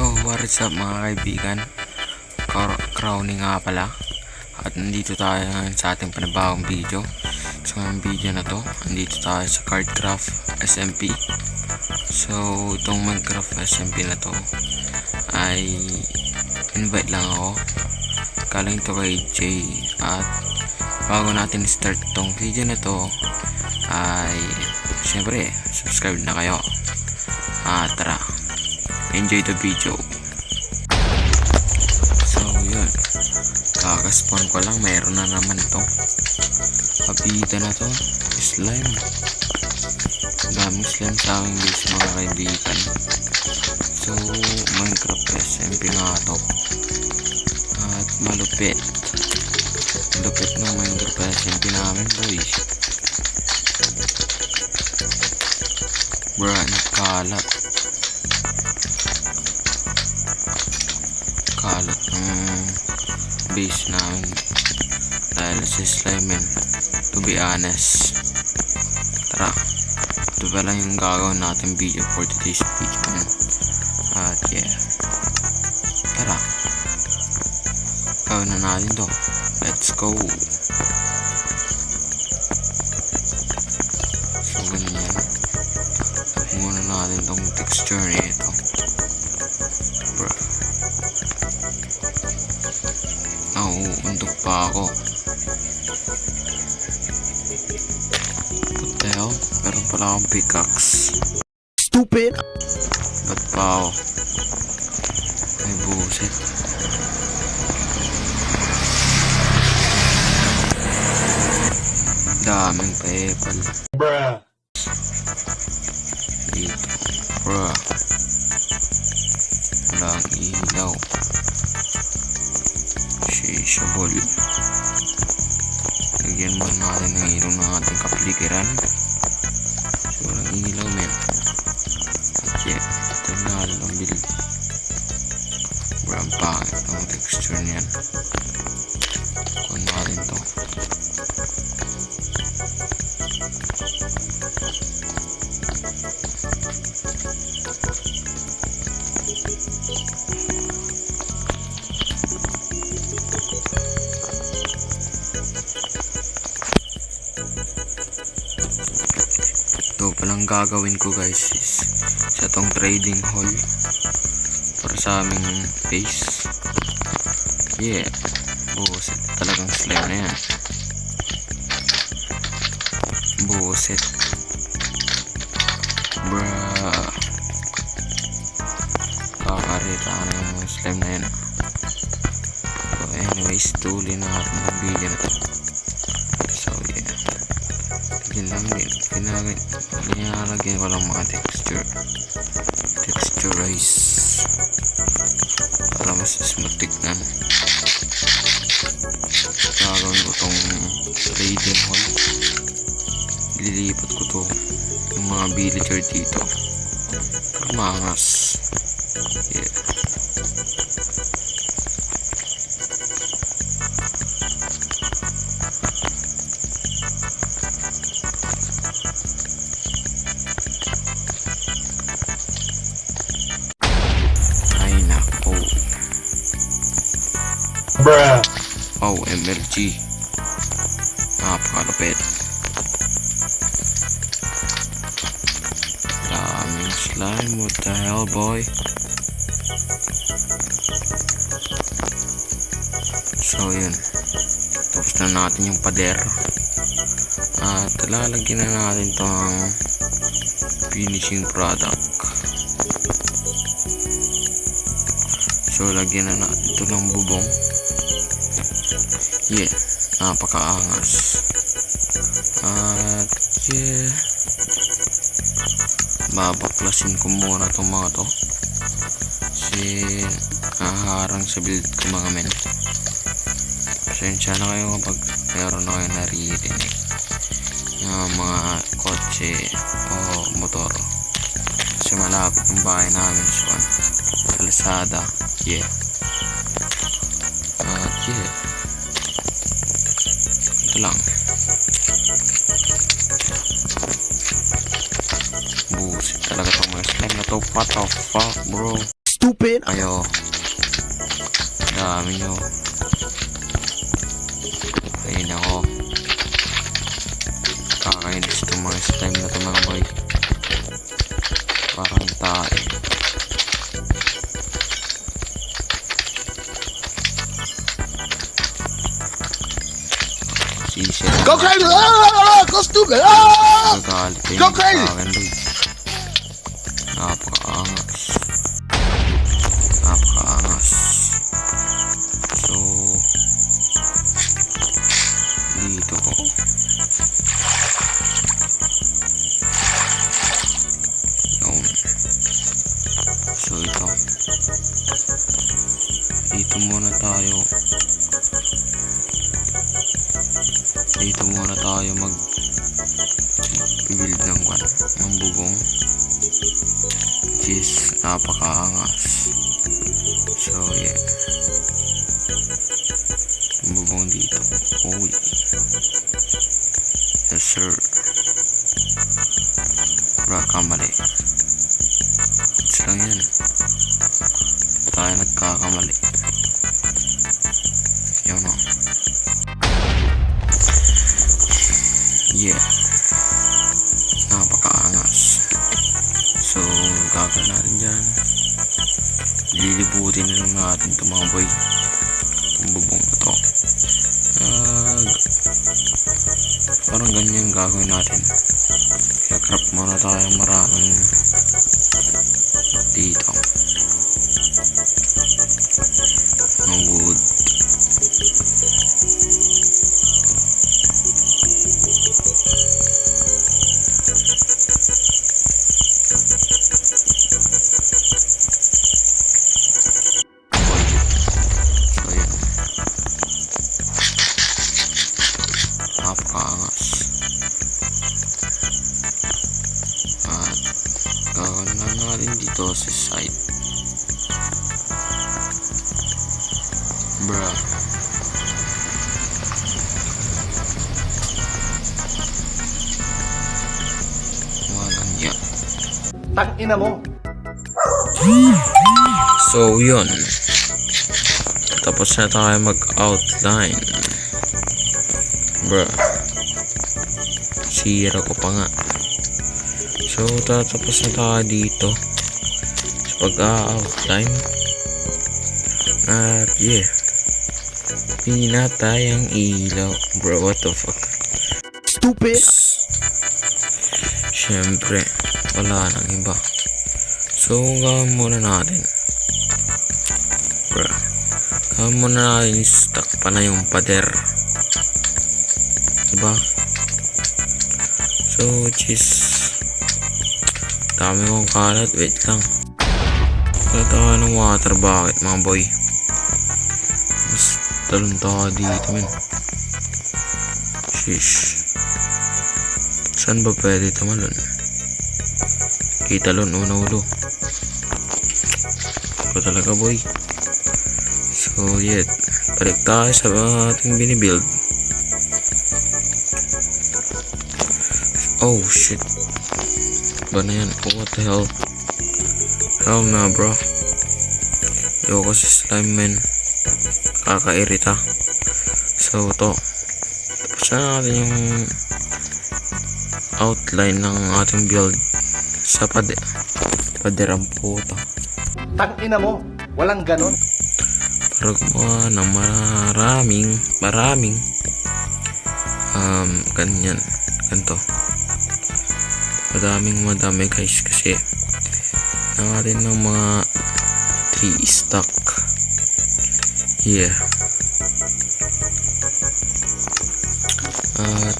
Oh, what is up mga kaibigan? Crowning nga pala. At nandito tayo ngayon sa ating panibagong video. So ngayong video na to, nandito tayo sa Cardcraft SMP. So itong Minecraft SMP na to ay invite lang ako. Galing to kay Jay. At bago natin start itong video na to ay syempre subscribe na kayo. Tara, enjoy the video. So yun, kakaspawn ko lang, mayroon na naman itong pabita na to, slime. Daming slime sa aming base mga kaibigan. So Minecraft SMP nga to. At malupit ng Minecraft SMP namin boys. Bruh, nagkalat ng base namin dahil sa slime, to be honest. Tara, ito pa lang yung gagawin natin video for today's video. At yeah, tara, gawin na natin to. Let's go. So ganyan, muna natin tong texture nito. Bruh, untok pa ako. What the hell? Meron pala akong pickaxe. Stupid! Ba't pa ako? Ay buset. Daming pa-epal. Bruh. Dito. Bruh. Walang ilaw. Shishabol. Lagyan mo natin ng ilaw ng ating kaplikiran. So walang ilaw men. At yeah, ito na lang build. Bruh, ang pangit ng texture niyan. Kuha natin to. Ito palang gagawin ko guys is sa tong trading hall para sa aming base. Yeah, buset talagang slime na yan. Buset, bruh, kakarita ka na yung slime na yan. So anyways, tuloy na natin ang video na to. So yeah, yun lang din, pinalagyan ko lang mga texturize para mas smooth tignan. Gagawin ko tong trading hall, ililipat ko to yung mga villager dito para maangas. Yeah, Bruh. oh MLG, napakalupit. Daming slime, what the hell boy. So yun, tapos na natin yung pader at lalagyan na natin tong finishing product. So lagyan na natin ito ng bubong. Yeah, napakaangas. At yeah, babaklasin ko muna itong mga to kasi naharang sa build ko mga men. Pasensya na kayo kapag meron na kayo naririnig yung mga kotse o motor kasi malapit yung bahay namin sa kalsada. Yeah, at yeah, ito lang. Bullshit talaga itong mga slime na to. What the fuck bro. Stupid. Kayo. Dami nyo. Ayun ako. Kakainis itong mga slime na ito mga boy. Parang tae. Sisira. Go crazy! Ah! Go stupid! Ah! Nagalit kayo Go crazy! sa akin boy. Napakaangas. Napakaangas. So, dito ko. Yun. So, ito. Dito muna tayo. Dito muna tayo build ng bubong. Which is napakaangas. So, yeah. Bubong dito. Oh, yeah. Yes, sir. Bra, kamali. It's lang yan. Tayo nagkakamali. Yun o. Yeah. Napakaangas. So, gagawin natin dyan. Lilibutin na lang natin ito mga boy. Itong bubong na to. Parang ganyan gagawin natin. Kaya craft muna tayo maraming dito. Ng wood. Napakaangas. At gawin na natin dito sa side. Bruh. Walang ya. Tangina mo. So yun. Tapos na tayo mag-outline. Bruh. Sira ko pa nga. So tatapos na tayo dito sa pag-outline. At yeah. Pinatay ang ilaw. Bro, what the fuck? Stupid. Siyempre, wala nang iba. So gawin muna natin. Bruh. Gawin muna natin, stuck pa na yung pader. Diba? So, which is dami kong kalat. Wait lang. Katawa ng water bucket mga boy. Mas talon tayo dito men. Shish. Saan ba pwede tumalon? Kita lon una ulo. Ito talaga boy. So yet, balik tayo sa ating binibuild. Oh shit. Ba na yan? Oh, what the hell? Hell na bro. Yo kasi slime man. Kakairita. So to. Tapos na natin yung outline ng ating build sa pader ang puta. Tangina mo. Walang ganon. Para gumawa ng maraming ganyan. Ganto. Madami guys kasi natin ng mga 3 stock. Yeah.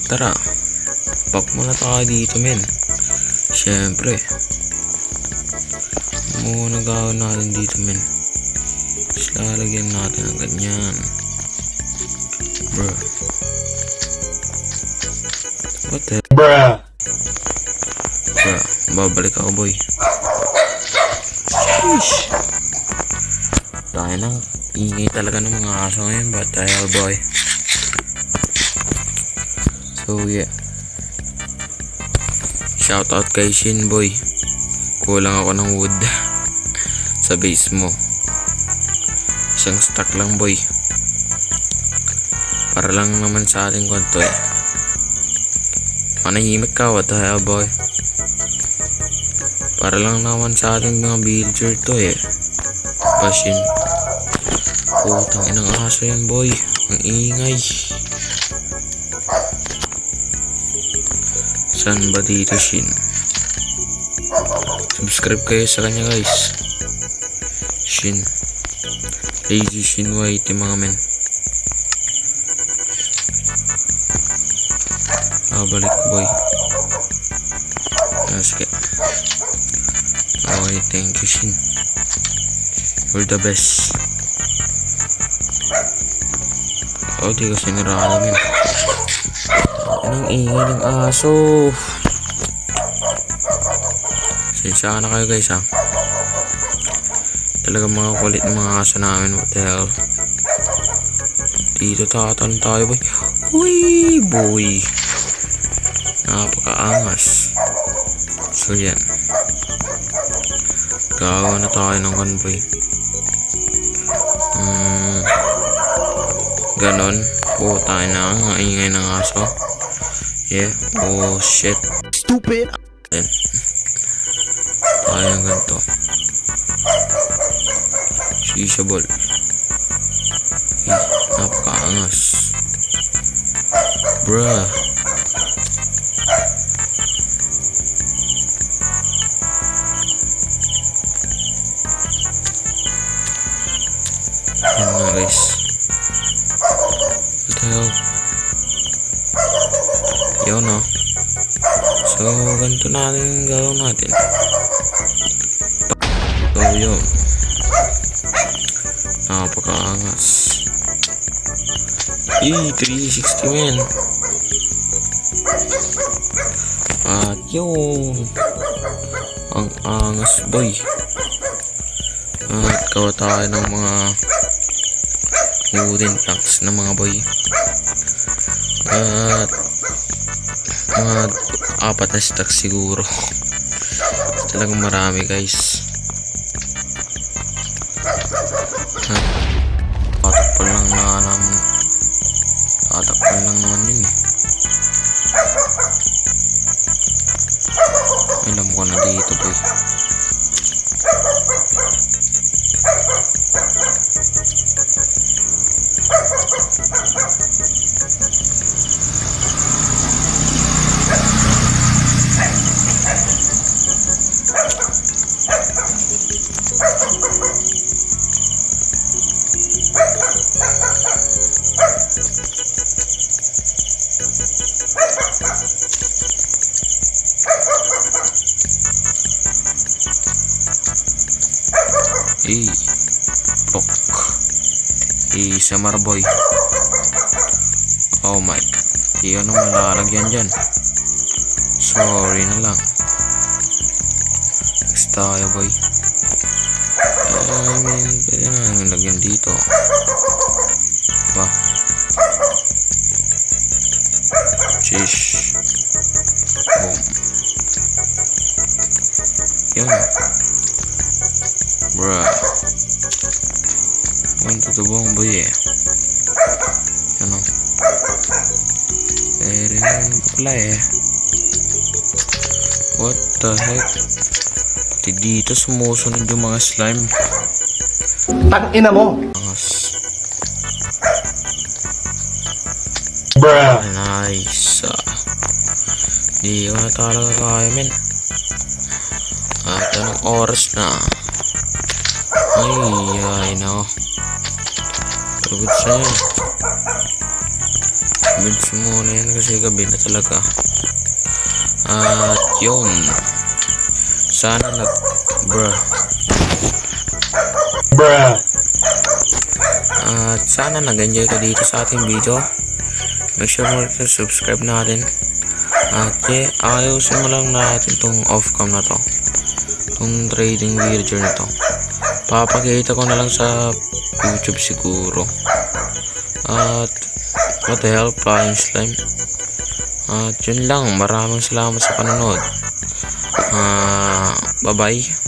Tara. Pack muna tayo dito men. Siyempre. Muna gawin natin dito men. Tapos lalagyan natin ng ganyan. Bro. What the? Bruh. Bro, babalik ako boy. Sheesh. Tayo nang ingay talaga ng mga aso ngayon. But hell boy. So yeah. Shout out kay Shin boy. Kulang ako ng wood. sa base mo. Isang stack lang boy. Para lang naman sa ating konto eh. Manahimik ka, what the hell boy. Para lang naman sa ating mga villager to eh. Bashin. Putang inang aso yan boy. Ang ingay. Saan ba dito Shin? Subscribe kayo sa kanya guys. Shin. Lazy Shin White mga men. Balik boy. Sige. Okay, thank you Shin. You're the best. Oh, di ko siniraan men. Anong ingay ng aso? Sensya na kayo guys ha. Talagang mga kulit ng mga aso namin. What the hell? Dito tatanong tayo boy. Uy boy. Napakaangas. So yan. Gawa na tayo ng convoy. Ganon. Tayo na ang ingay ng aso. Yeah. Oh shit. Stupid. Then tayo ganito. Shisha ball. Napakaangas. Bruh. Yan na guys. What the hell? Yun no. So ganito natin yung gawin natin. So yun. Napakaangas. 360 men. At yun. Ang angas boy. At gawa tayo ng mga wooden planks na mga boy. At mga 4 na stack siguro. Talagang marami guys. Tatakpan lang naman. Tatakpan lang naman yun eh. Alam ko na dito boy. Plok. Isa marboy. Oh my. Di ano malalagyan dyan. Sorry na lang. Next tayo boy. I mean, pwede na yung lagyan dito. Diba? Shish. Boom. Yun. Bruh. Ang tutubong boy eh. Ano? Rin pala eh. What the heck? Pati dito sumusunod yung mga slime. Tangina mo. Angas. Bruh. Nice. Di ko na talaga kaya men. At anong oras na? Ay no. Pagod siya yan. Goods muna yan kasi gabi na talaga. At yun. Sana bruh. At sana nag-enjoy ka dito sa ating video. Make sure mo to subscribe natin. At ayusin mo lang natin tong off-cam na to. Tong trading villager na to. Papakita ko na lang sa YouTube siguro. At what the hell, flying slime. At yun lang, maraming salamat sa panonood. Bye bye.